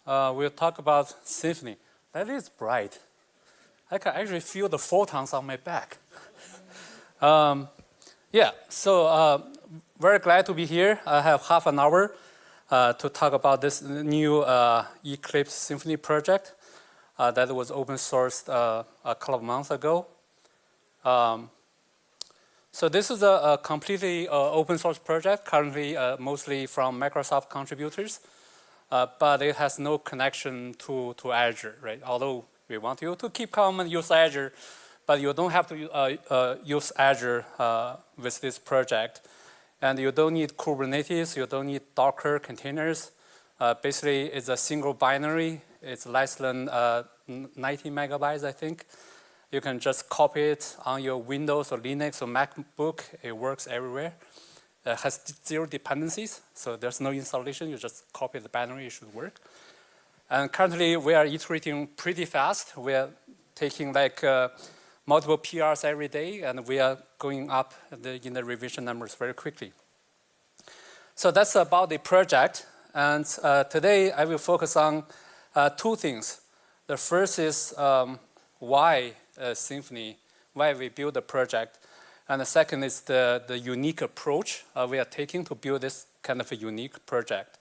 we'll talk about Symphony. That is bright. I can actually feel the photons on my back. Very glad to be here. I have half an hour to talk about this new Eclipse Symphony project that was open sourced a couple of months ago. So this is a completely open source project, currently mostly from Microsoft contributors, but it has no connection to Azure, right? Although we want you to keep calm and use Azure, but you don't have to use Azure with this project. And you don't need Kubernetes, you don't need Docker containers. Basically, it's a single binary. It's less than 90 megabytes, I think. You can just copy it on your Windows or Linux or MacBook. It works everywhere. It has zero dependencies, so there's no installation. You just copy the binary, it should work. And currently, we are iterating pretty fast. We are taking like multiple PRs every day, and we are going up in the revision numbers very quickly. So that's about the project. And today, I will focus on two things. The first is why Symphony, why we build the project. And the second is the unique approach we are taking to build this kind of a unique project.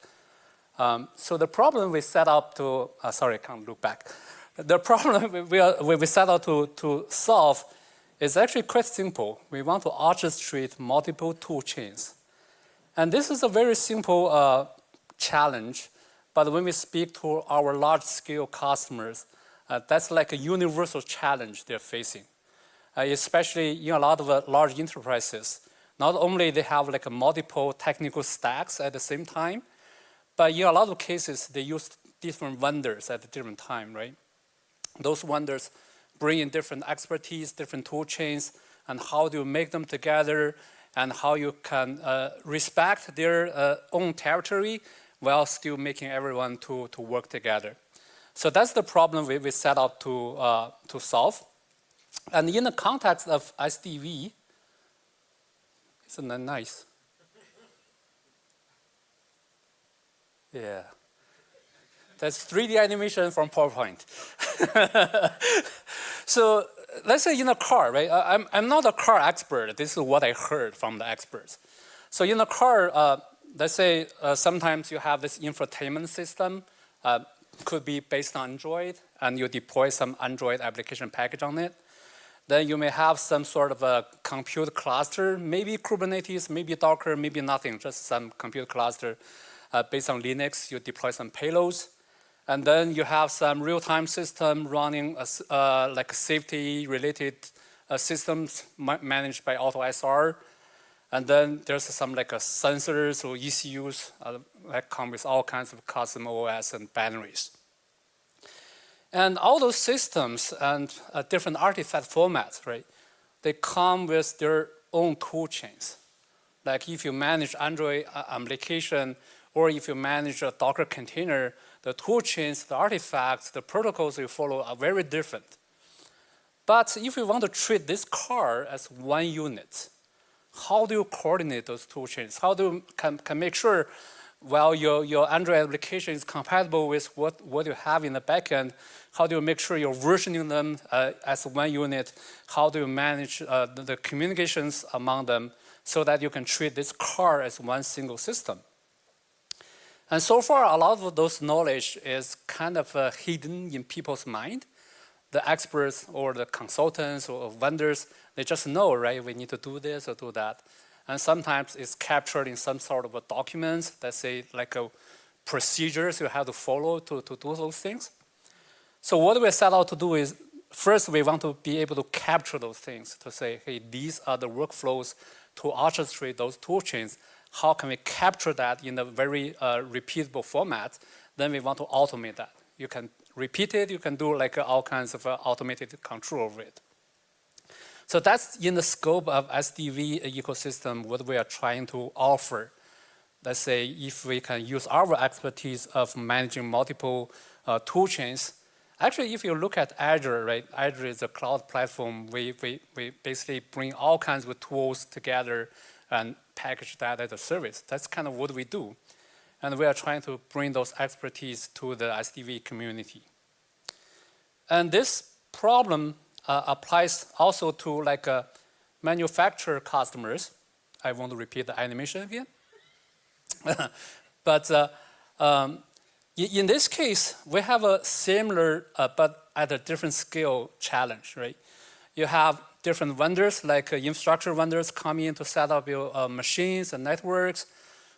So the problem we set out to, sorry, I can't look back. The problem we set out to solve is actually quite simple. We want to orchestrate multiple tool chains. And this is a very simple challenge, but when we speak to our large-scale customers, that's like a universal challenge they're facing, especially in a lot of large enterprises. Not only they have like multiple technical stacks at the same time, but in a lot of cases, they use different vendors at a different time, right? Those vendors bring in different expertise, different tool chains, and how do you make them together, and how you can respect their own territory while still making everyone to work together. So that's the problem we set out to solve. And in the context of SDV, isn't that nice? Yeah. That's 3D animation from PowerPoint. So let's say in a car, right? I'm not a car expert. This is what I heard from the experts. So in a car, let's say sometimes you have this infotainment system, could be based on Android, and you deploy some Android application package on it. Then you may have some sort of a compute cluster, maybe Kubernetes, maybe Docker, maybe nothing, just some compute cluster based on Linux. You deploy some payloads. And then you have some real-time system running like safety-related systems managed by AutoSR. And then there's some like sensors or ECUs that come with all kinds of custom OS and binaries. And all those systems and different artifact formats, right? They come with their own tool chains. Like if you manage Android application, or if you manage a Docker container, the tool chains, the artifacts, the protocols you follow are very different. But if you want to treat this car as one unit, how do you coordinate those tool chains? How do you can make sure while your Android application is compatible with what you have in the backend, how do you make sure you're versioning them as one unit? How do you manage the communications among them so that you can treat this car as one single system? And so far, a lot of those knowledge is kind of hidden in people's mind. The experts or the consultants or vendors, they just know, right? We need to do this or do that. And sometimes it's captured in some sort of a documents that say like procedures you have to follow to do those things. So what we set out to do is, first we want to be able to capture those things to say, hey, these are the workflows to orchestrate those tool chains. How can we capture that in a very repeatable format? Then we want to automate that. You can repeat it, you can do like all kinds of automated control over it. So that's in the scope of SDV ecosystem, what we are trying to offer. Let's say if we can use our expertise of managing multiple tool chains. Actually, if you look at Azure, right? Azure is a cloud platform. We basically bring all kinds of tools together and package that as a service. That's kind of what we do. And we are trying to bring those expertise to the SDV community. And this problem applies also to like manufacturer customers. I won't repeat the animation again. But in this case, we have a similar, but at a different scale challenge, right? You have different vendors, like infrastructure vendors coming in to set up your machines and networks.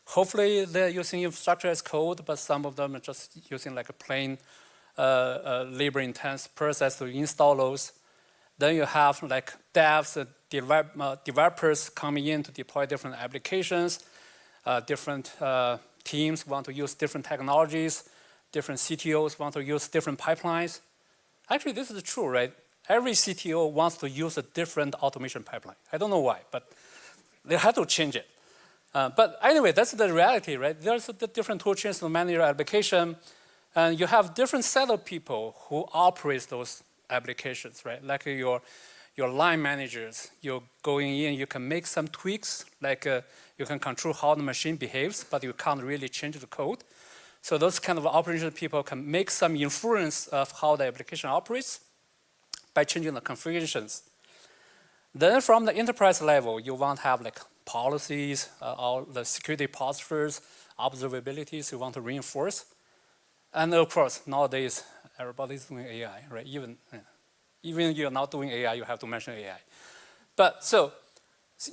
Hopefully they're using infrastructure as code, but some of them are just using like a plain labor-intense process to install those. Then you have like devs, developers coming in to deploy different applications. Different teams want to use different technologies. Different CTOs want to use different pipelines. Actually, this is true, right? Every CTO wants to use a different automation pipeline. I don't know why, but they have to change it. But anyway, that's the reality, right? There's the different tool chains to manage your application, and you have different set of people who operate those applications, right? Like your line managers, you're going in, you can make some tweaks, like you can control how the machine behaves, but you can't really change the code. So those kind of operational people can make some influence of how the application operates by changing the configurations. Then from the enterprise level, you want to have like policies, all the security postures, observabilities you want to reinforce. And of course, nowadays, everybody's doing AI, right? Even you're not doing AI, you have to mention AI. But so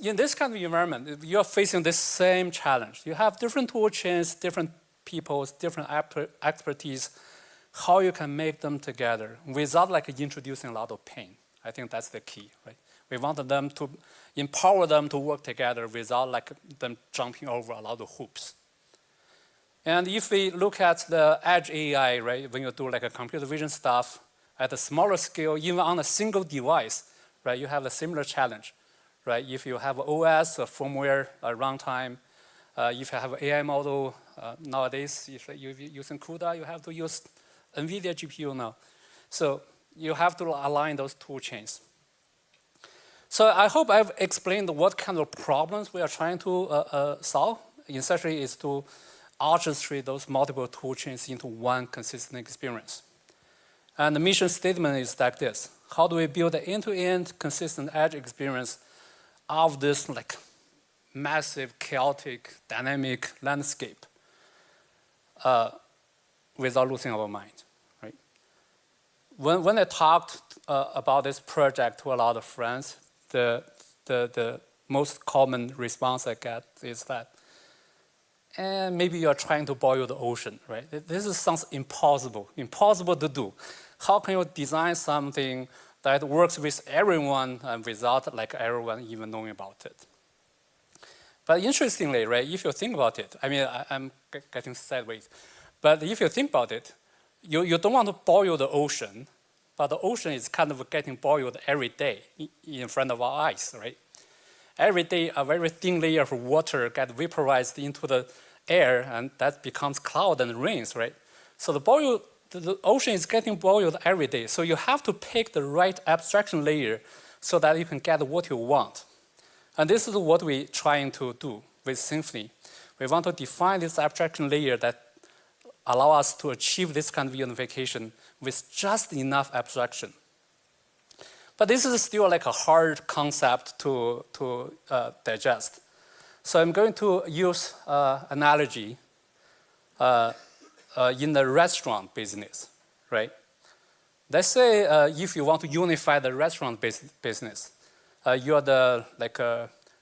in this kind of environment, you're facing this same challenge. You have different tool chains, different people's, different expertise, how you can make them together without like introducing a lot of pain. I think that's the key, right? We want them to empower them to work together without like them jumping over a lot of hoops. And if we look at the edge AI, right, when you do like a computer vision stuff at a smaller scale, even on a single device, right, you have a similar challenge, right? If you have OS, a firmware, a runtime, if you have an AI model, nowadays, if you're using CUDA, you have to use NVIDIA GPU now. So you have to align those tool chains. So I hope I've explained what kind of problems we are trying to solve. Essentially, is to orchestrate those multiple tool chains into one consistent experience. And the mission statement is like this: how do we build an end-to-end consistent edge experience of this like massive, chaotic, dynamic landscape without losing our mind, right? When I talked about this project to a lot of friends, the most common response I get is that, and maybe you're trying to boil the ocean, right? This sounds impossible to do. How can you design something that works with everyone and without like everyone even knowing about it? But interestingly, right, if you think about it, I mean, I'm getting sideways, but if you think about it, you don't want to boil the ocean, but the ocean is kind of getting boiled every day in front of our eyes, right? Every day, a very thin layer of water gets vaporized into the air, and that becomes cloud and rains, right? So the ocean is getting boiled every day. So you have to pick the right abstraction layer so that you can get what you want. And this is what we're trying to do with Symphony. We want to define this abstraction layer that allow us to achieve this kind of unification with just enough abstraction. But this is still like a hard concept to digest. So I'm going to use analogy in the restaurant business, right? Let's say if you want to unify the restaurant business, you're the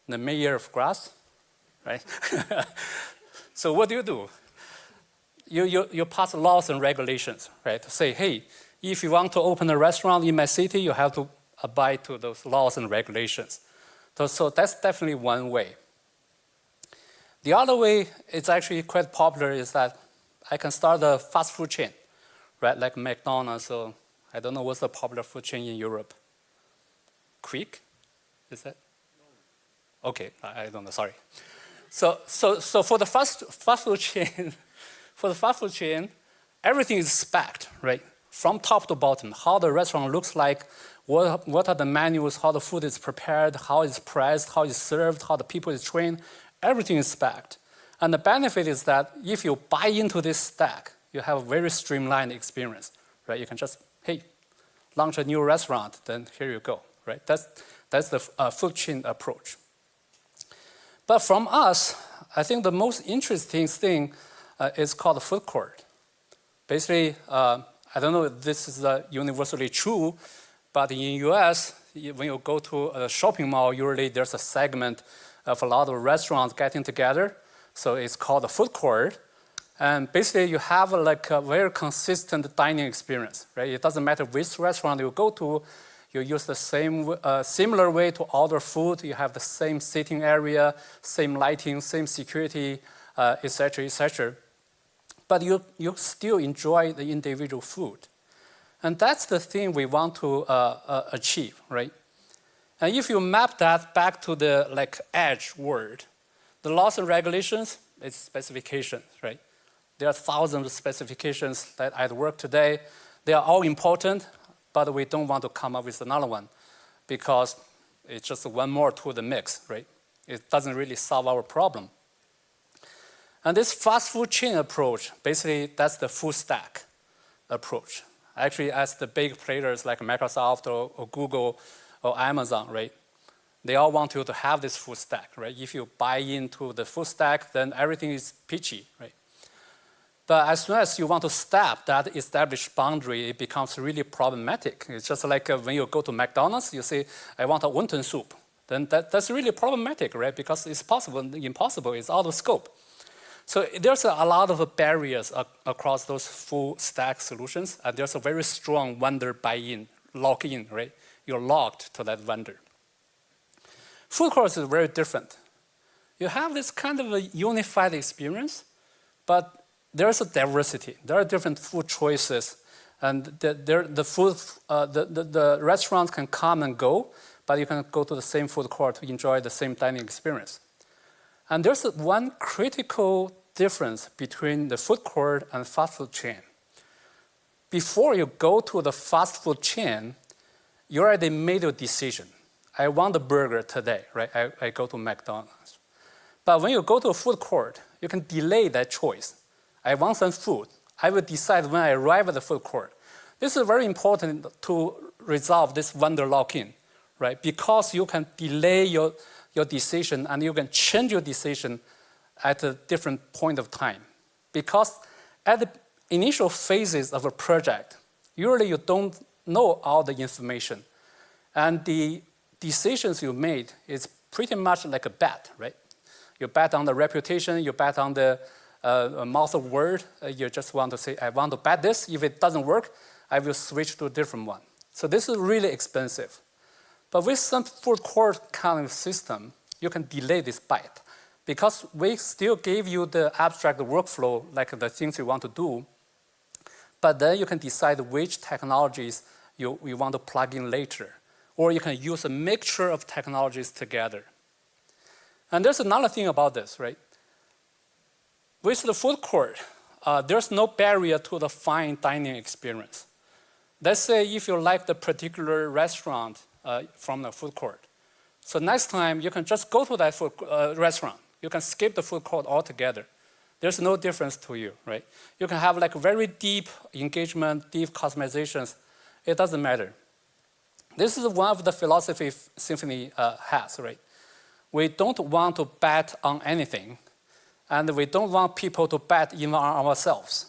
mayor of Grasse, right? So what do? You pass laws and regulations, right? To say, hey, if you want to open a restaurant in my city, you have to abide to those laws and regulations. So that's definitely one way. The other way, it's actually quite popular, is that I can start a fast food chain, right? Like McDonald's. So I don't know what's the popular food chain in Europe. Quick, is that? Okay, I don't know. Sorry. So for the fast food chain, everything is spec'd, right? From top to bottom, how the restaurant looks like, what are the menus, how the food is prepared, how it's priced, how it's served, how the people is trained, everything is spec'd. And the benefit is that if you buy into this stack, you have a very streamlined experience, right? You can just, hey, launch a new restaurant, then here you go, right? That's the food chain approach. But from us, I think the most interesting thing is called food court. Basically, I don't know if this is universally true, but in the US, when you go to a shopping mall, usually there's a segment of a lot of restaurants getting together. So it's called a food court. And basically, you have like a very consistent dining experience, right? It doesn't matter which restaurant you go to, you use the same similar way to order food. You have the same sitting area, same lighting, same security, et cetera, et cetera. But you still enjoy the individual food. And that's the thing we want to achieve, right? And if you map that back to the edge world, the laws and regulations, it's specifications, right? There are thousands of specifications that at work today. They are all important, but we don't want to come up with another one because it's just one more to the mix, right? It doesn't really solve our problem. And this fast food chain approach, basically, that's the full stack approach. Actually, as the big players like Microsoft or Google or Amazon, right? They all want you to have this full stack, right? If you buy into the full stack, then everything is peachy, right? But as soon as you want to step that established boundary, it becomes really problematic. It's just like when you go to McDonald's, you say, I want a wonton soup. Then that's really problematic, right? Because it's impossible, it's out of scope. So there's a lot of barriers across those full stack solutions, and there's a very strong vendor buy-in, lock-in, right? You're locked to that vendor. Food courts is very different. You have this kind of a unified experience, but there's a diversity. There are different food choices, and the restaurants can come and go, but you can go to the same food court to enjoy the same dining experience. And there's one critical difference between the food court and fast food chain. Before you go to the fast food chain, you already made your decision. I want a burger today, right? I go to McDonald's. But when you go to a food court, you can delay that choice. I want some food. I will decide when I arrive at the food court. This is very important to resolve this vendor lock-in, right? Because you can delay your decision and you can change your decision at a different point of time. Because at the initial phases of a project, usually you don't know all the information. And the decisions you made is pretty much like a bet, right? You bet on the reputation, you bet on the mouth of word. You just want to say, I want to bet this. If it doesn't work, I will switch to a different one. So this is really expensive. But with some food court kind of system, you can delay this bet. Because we still gave you the abstract workflow, like the things you want to do, but then you can decide which technologies you want to plug in later. Or you can use a mixture of technologies together. And there's another thing about this, right? With the food court, there's no barrier to the fine dining experience. Let's say if you like the particular restaurant from the food court. So next time, you can just go to that food restaurant. You can skip the food court altogether. There's no difference to you, right? You can have like very deep engagement, deep customizations. It doesn't matter. This is one of the philosophies Symphony has, right? We don't want to bet on anything, and we don't want people to bet even on ourselves.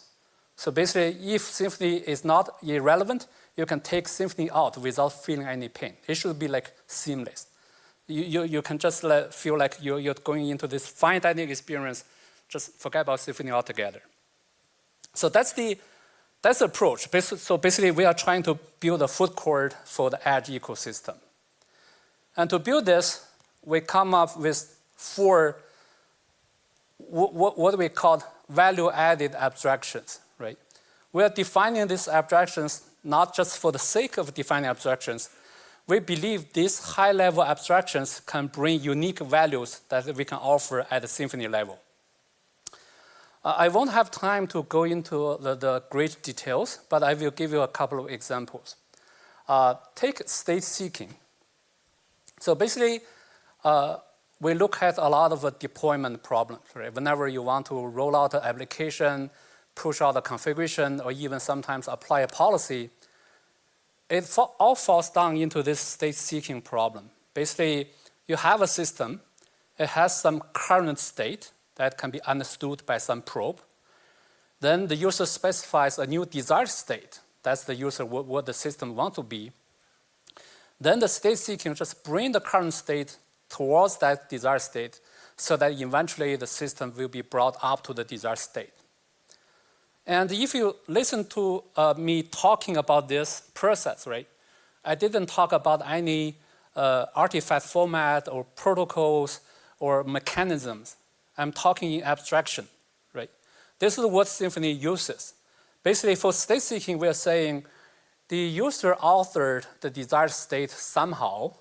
So basically, if Symphony is not irrelevant, you can take Symphony out without feeling any pain. It should be like seamless. You can just feel like you're going into this fine dining experience, just forget about Symphony altogether. So that's the approach. So basically, we are trying to build a food court for the edge ecosystem. And to build this, we come up with 4 what we call value-added abstractions, right? We are defining these abstractions not just for the sake of defining abstractions. We believe these high-level abstractions can bring unique values that we can offer at the Symphony level. I won't have time to go into the great details, but I will give you a couple of examples. Take state seeking. So basically, we look at a lot of deployment problems, right? Whenever you want to roll out an application, push out a configuration, or even sometimes apply a policy, it all falls down into this state-seeking problem. Basically, you have a system, it has some current state that can be understood by some probe. Then the user specifies a new desired state. That's the user, what the system wants to be. Then the state-seeking just bring the current state towards that desired state so that eventually the system will be brought up to the desired state. And if you listen to me talking about this process, right, I didn't talk about any artifact format or protocols or mechanisms. I'm talking in abstraction, right? This is what Symphony uses. Basically, for state seeking, we're saying the user authored the desired state somehow.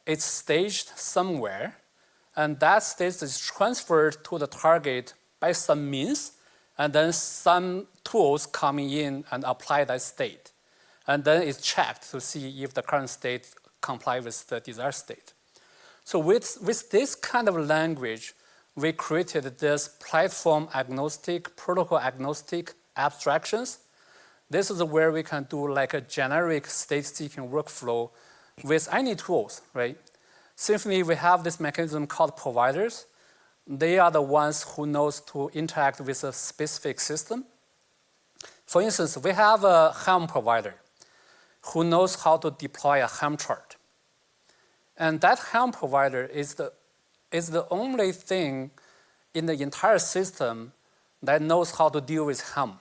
It's staged somewhere, and that state is transferred to the target by some means, and then some tools coming in and apply that state. And then it's checked to see if the current state complies with the desired state. So with this kind of language, we created this platform agnostic, protocol agnostic abstractions. This is where we can do like a generic state-seeking workflow with any tools, right? Symphony, we have this mechanism called providers. They are the ones who knows to interact with a specific system. For instance, we have a Helm provider who knows how to deploy a Helm chart. And that Helm provider is the only thing in the entire system that knows how to deal with Helm.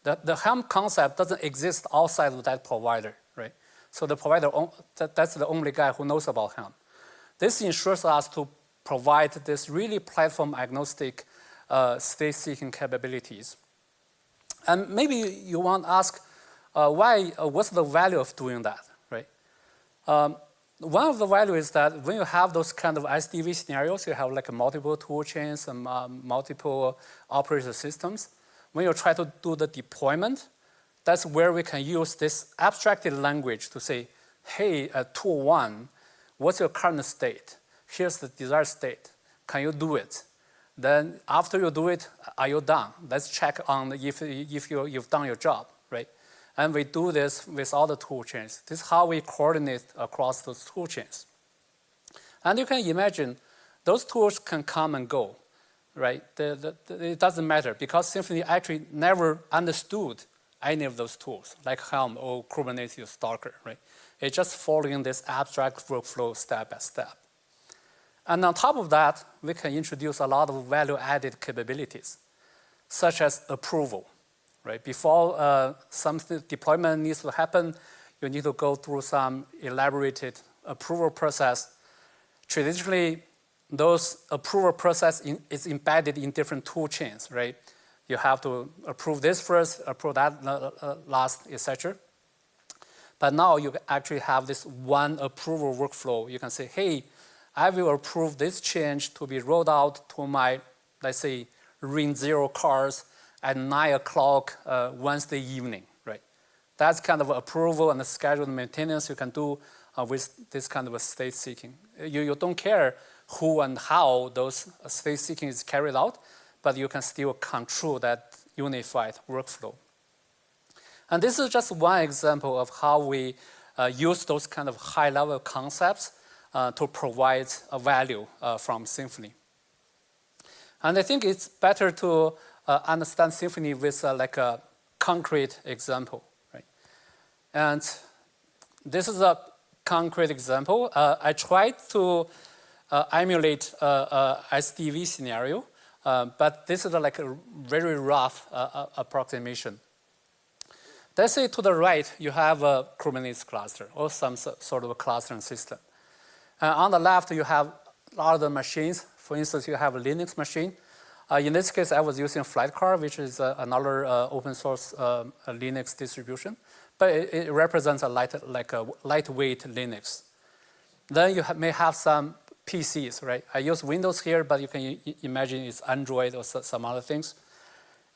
The Helm concept doesn't exist outside of that provider, right? So the provider, that's the only guy who knows about Helm. This ensures us to provide this really platform agnostic state-seeking capabilities. And maybe you want to ask, what's the value of doing that, right? One of the values is that when you have those kind of SDV scenarios, you have like multiple tool chains and multiple operating systems. When you try to do the deployment, that's where we can use this abstracted language to say, hey, tool one, what's your current state? Here's the desired state. Can you do it? Then after you do it, are you done? Let's check on if you've done your job, right? And we do this with all the tool chains. This is how we coordinate across those tool chains. And you can imagine those tools can come and go, right? It doesn't matter because Symphony actually never understood any of those tools, like Helm or Kubernetes Docker, right? It's just following this abstract workflow step by step. And on top of that, we can introduce a lot of value-added capabilities, such as approval, right? Before some deployment needs to happen, you need to go through some elaborated approval process. Traditionally, those approval process is embedded in different tool chains, right? You have to approve this first, approve that last, etc. But now you actually have this one approval workflow. You can say, hey, I will approve this change to be rolled out to my, let's say, Ring 0 cars at 9 o'clock Wednesday evening, right? That's kind of approval and the scheduled maintenance you can do with this kind of a state seeking. You don't care who and how those state seeking is carried out, but you can still control that unified workflow. And this is just one example of how we use those kind of high-level concepts to provide a value from Symphony. And I think it's better to understand Symphony with like a concrete example, right? And this is a concrete example. I tried to emulate a SDV scenario, but this is like a very rough approximation. Let's say to the right, you have a Kubernetes cluster or some sort of a clustering system. On the left, you have other machines. For instance, you have a Linux machine. In this case, I was using Flightcar, which is another open source Linux distribution. But it represents a lightweight Linux. Then you may have some PCs, right? I use Windows here, but you can imagine it's Android or some other things.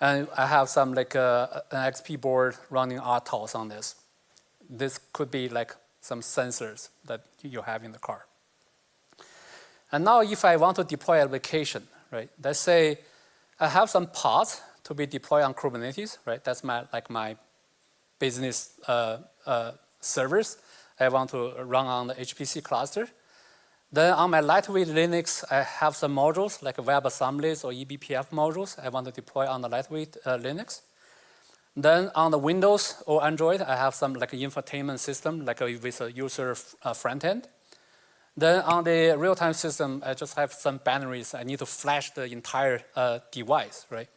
And I have some like an XP board running RTOS on this. This could be like some sensors that you have in the car. And now if I want to deploy application, right? Let's say I have some pods to be deployed on Kubernetes, right? That's my business servers. I want to run on the HPC cluster. Then on my lightweight Linux, I have some modules like WebAssemblies or eBPF modules I want to deploy on the lightweight Linux. Then on the Windows or Android, I have some like infotainment system, like with a user front end. Then on the real-time system, I just have some binaries. I need to flash the entire device, right?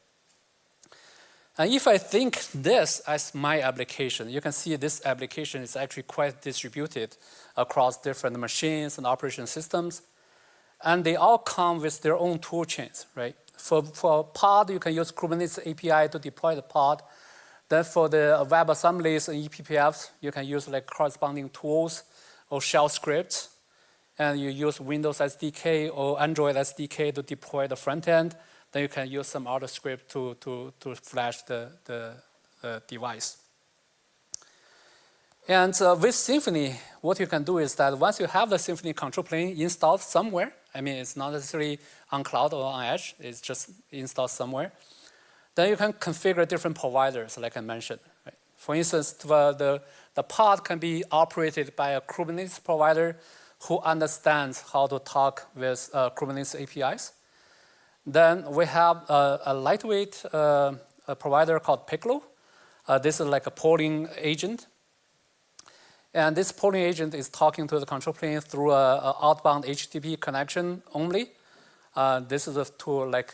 And if I think this as my application, you can see this application is actually quite distributed across different machines and operation systems. And they all come with their own tool chains, right? For pod, you can use Kubernetes API to deploy the pod. Then for the WebAssemblies and eBPFs, you can use like corresponding tools or shell scripts. And you use Windows SDK or Android SDK to deploy the front end. Then you can use some other script to flash the device. And with Symphony, what you can do is that once you have the Symphony control plane installed somewhere, I mean, it's not necessarily on cloud or on edge, it's just installed somewhere, then you can configure different providers, like I mentioned. Right? For instance, the pod can be operated by a Kubernetes provider who understands how to talk with Kubernetes APIs. Then we have a lightweight provider called Piccolo. This is like a polling agent. And this polling agent is talking to the control plane through an outbound HTTP connection only. This is a tool like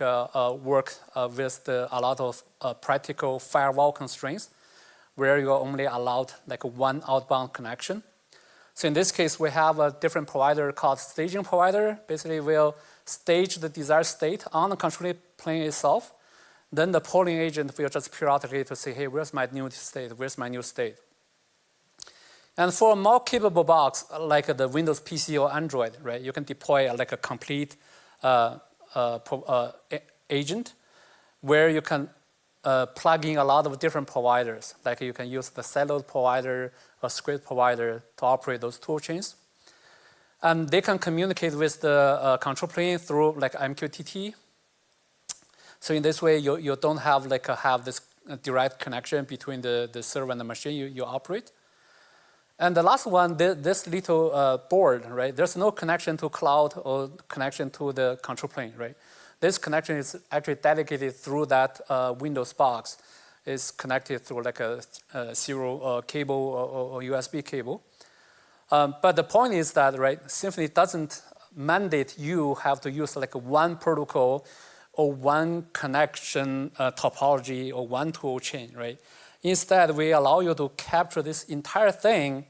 work with a lot of practical firewall constraints where you're only allowed like one outbound connection. So in this case, we have a different provider called staging provider. Basically, we'll stage the desired state on the control plane itself. Then the polling agent will just periodically to say, hey, where's my new state? Where's my new state? And for a more capable box, like the Windows PC or Android, right, you can deploy like a complete agent where you can plug in a lot of different providers. Like you can use the siloed provider or script provider to operate those tool chains. And they can communicate with the control plane through like MQTT. So in this way, you don't have like have this direct connection between the server and the machine you operate. And the last one, this little board, right? There's no connection to cloud or connection to the control plane, right? This connection is actually dedicated through that Windows box. It's connected through like a serial cable or USB cable. But the point is that, right, Symphony doesn't mandate you have to use like one protocol or one connection topology or one tool chain, right? Instead, we allow you to capture this entire thing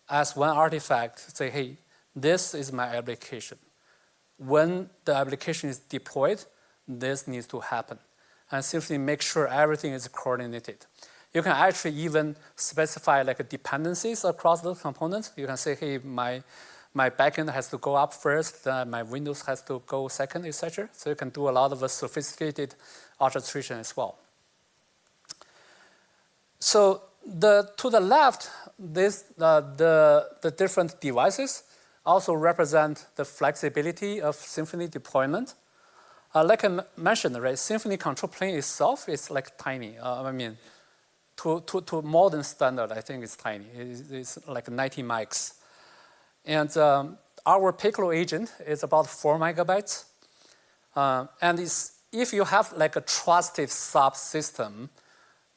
as one artifact. Say, hey, this is my application. When the application is deployed, this needs to happen. And Symphony makes sure everything is coordinated. You can actually even specify like dependencies across those components. You can say, hey, my backend has to go up first, my Windows has to go second, etc. So you can do a lot of sophisticated orchestration as well. So to the left, the different devices also represent the flexibility of Symphony deployment. Like I mentioned, right, Symphony control plane itself is like tiny. I mean, to modern standard, I think it's tiny. It's like 90 mics. And our Piccolo agent is about 4 megabytes. And if you have like a trusted subsystem,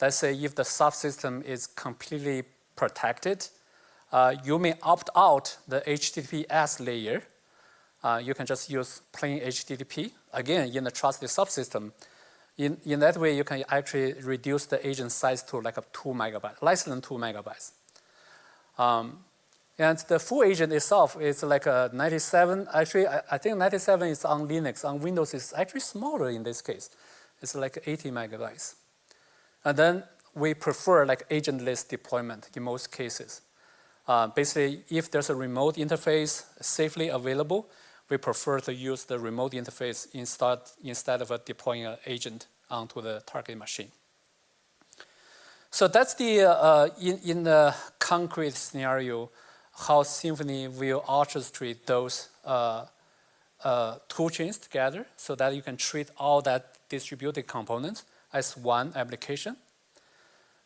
let's say if the subsystem is completely protected, you may opt out the HTTPS layer. You can just use plain HTTP. Again, in the trusted subsystem, in that way, you can actually reduce the agent size to like a 2 megabytes, less than 2 megabytes. And the full agent itself is like a 97. Actually, I think 97 is on Linux. On Windows, it's actually smaller in this case. It's like 80 megabytes. And then we prefer like agentless deployment in most cases. Basically, if there's a remote interface safely available, we prefer to use the remote interface instead of deploying an agent onto the target machine. So that's the in the concrete scenario, how Symphony will orchestrate those tool chains together so that you can treat all that distributed components as one application.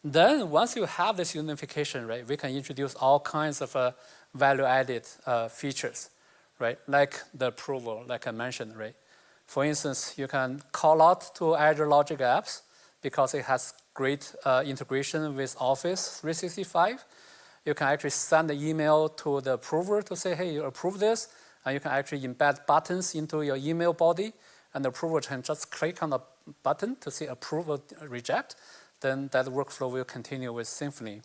Then once you have this unification, right, we can introduce all kinds of value-added features, right, like the approval, like I mentioned, right. For instance, you can call out to Azure Logic Apps because it has great integration with Office 365. You can actually send an email to the approver to say, hey, you approve this, and you can actually embed buttons into your email body, and the approver can just click on the button to say approve or reject. Then that workflow will continue with Symphony.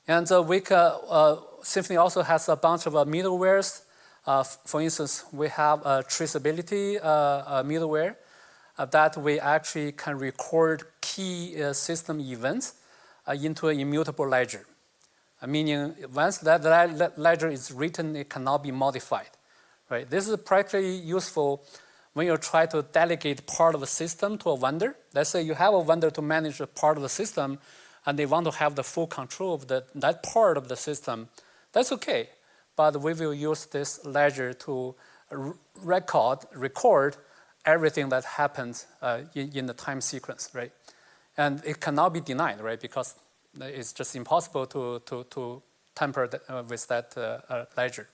And Symphony also has a bunch of middlewares. For instance, we have a traceability middleware that we actually can record key system events into an immutable ledger. Meaning, once that ledger is written, it cannot be modified. Right? This is practically useful when you try to delegate part of a system to a vendor. Let's say you have a vendor to manage a part of the system, and they want to have the full control of that part of the system. That's okay, but we will use this ledger to record everything that happens in the time sequence, right? And it cannot be denied, right? Because it's just impossible to tamper with that ledger.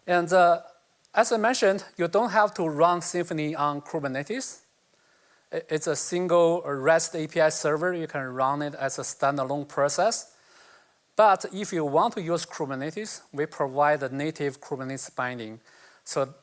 And as I mentioned, you don't have to run Symphony on Kubernetes. It's a single REST API server. You can run it as a standalone process. But if you want to use Kubernetes, we provide a native Kubernetes binding. So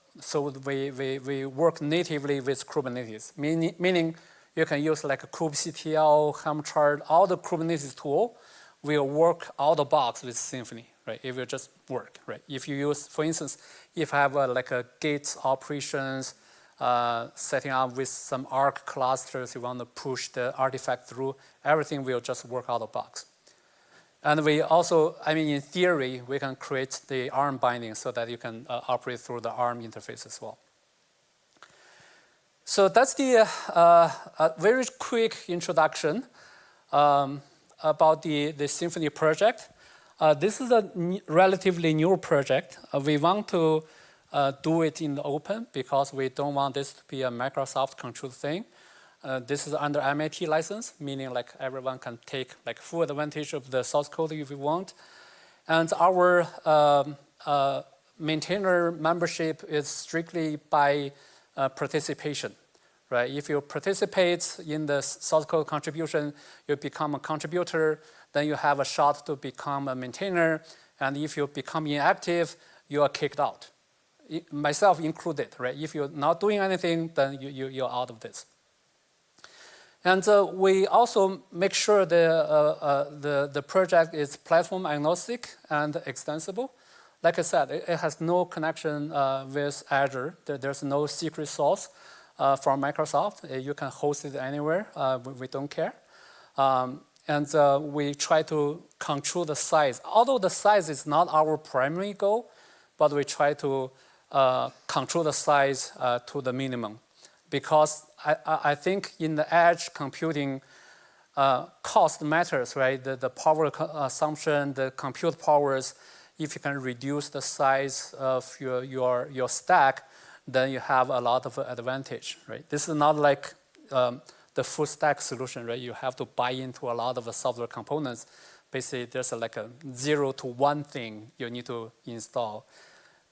we work natively with Kubernetes, meaning you can use like a kubectl, Helm chart, all the Kubernetes tool will work out of the box with Symphony, right? It will just work, right? If you use, for instance, if I have like a Git operations, setting up with some Arc clusters, you want to push the artifact through, everything will just work out of the box. And we also, in theory, we can create the ARM binding so that you can operate through the ARM interface as well. So that's the very quick introduction about the Symphony project. This is a relatively new project. We want to do it in the open because we don't want this to be a Microsoft controlled thing. This is under MIT license, meaning like everyone can take like full advantage of the source code if you want. And our maintainer membership is strictly by participation, right? If you participate in the source code contribution, you become a contributor, then you have a shot to become a maintainer. And if you become inactive, you are kicked out, myself included, right? If you're not doing anything, then you're out of this. And we also make sure the project is platform agnostic and extensible. Like I said, it has no connection with Azure. There's no secret source from Microsoft. You can host it anywhere. We don't care. And we try to control the size. Although the size is not our primary goal, but we try to control the size to the minimum. Because I think in the edge computing, cost matters, right? The power consumption, the compute powers. If you can reduce the size of your stack, then you have a lot of advantage, right? This is not like the full stack solution, right? You have to buy into a lot of the software components. Basically, there's like a 0 to 1 thing you need to install.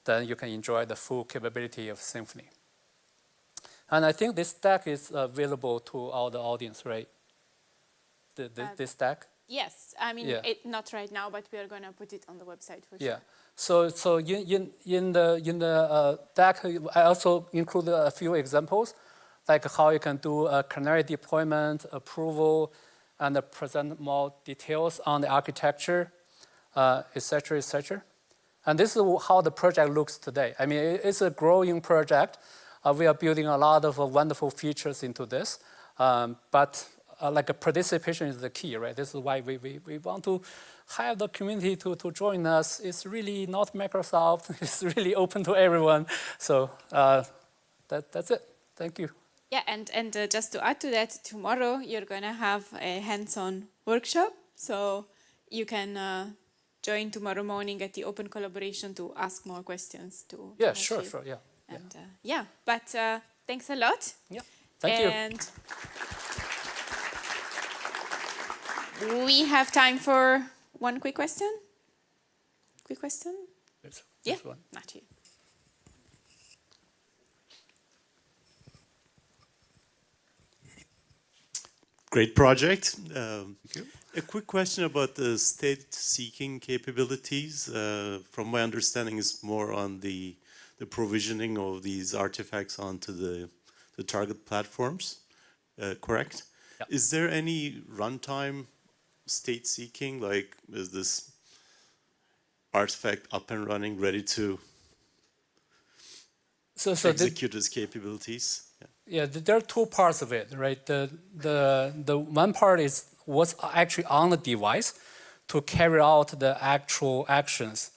Then you can enjoy the full capability of Symphony. And I think this stack is available to all the audience, right? This stack? Yes, not right now, but we are going to put it on the website for sure. Yeah. So in the deck, I also include a few examples, like how you can do a canary deployment, approval, and present more details on the architecture, et cetera, et cetera. And this is how the project looks today. It's a growing project. We are building a lot of wonderful features into this, but like a participation is the key, right? This is why we want to have the community to join us. It's really not Microsoft. It's really open to everyone. So that's it. Thank you. Yeah, and just to add to that, tomorrow you're going to have a hands-on workshop. So you can join tomorrow morning at the open collaboration to ask more questions to Yeah, Hashi. sure, yeah. And but thanks a lot. Yeah, thank you. And we have time for one quick question. Quick question? This one. Not you. Great project. A quick question about the state-seeking capabilities. From my understanding, it's more on the provisioning of these artifacts onto the target platforms, correct? Yeah. Is there any runtime state-seeking? Like, is this artifact up and running, ready to execute its capabilities? Yeah, there are two parts of it, right? The one part is what's actually on the device to carry out the actual actions.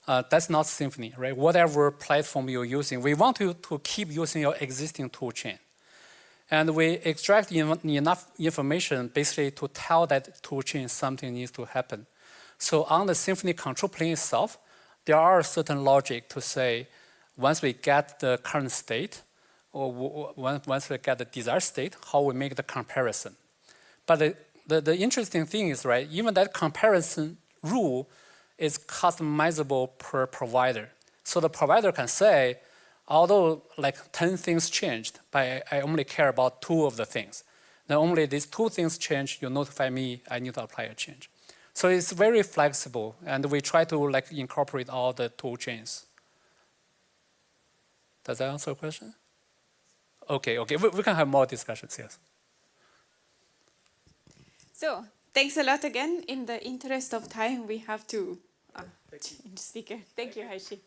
That's not Symphony, right? Whatever platform you're using, we want you to keep using your existing tool chain. And we extract enough information basically to tell that tool chain something needs to happen. So on the Symphony control plane itself, there are certain logic to say, once we get the current state, or once we get the desired state, how we make the comparison. But the interesting thing is, right, even that comparison rule is customizable per provider. So the provider can say, although like 10 things changed, but I only care about 2 of the things. Then only these 2 things change, you notify me, I need to apply a change. So it's very flexible, and we try to like incorporate all the tool chains. Does that answer your question? Okay, we can have more discussions, yes. So thanks a lot again. In the interest of time, we have to change speaker. Thank you, Hashi.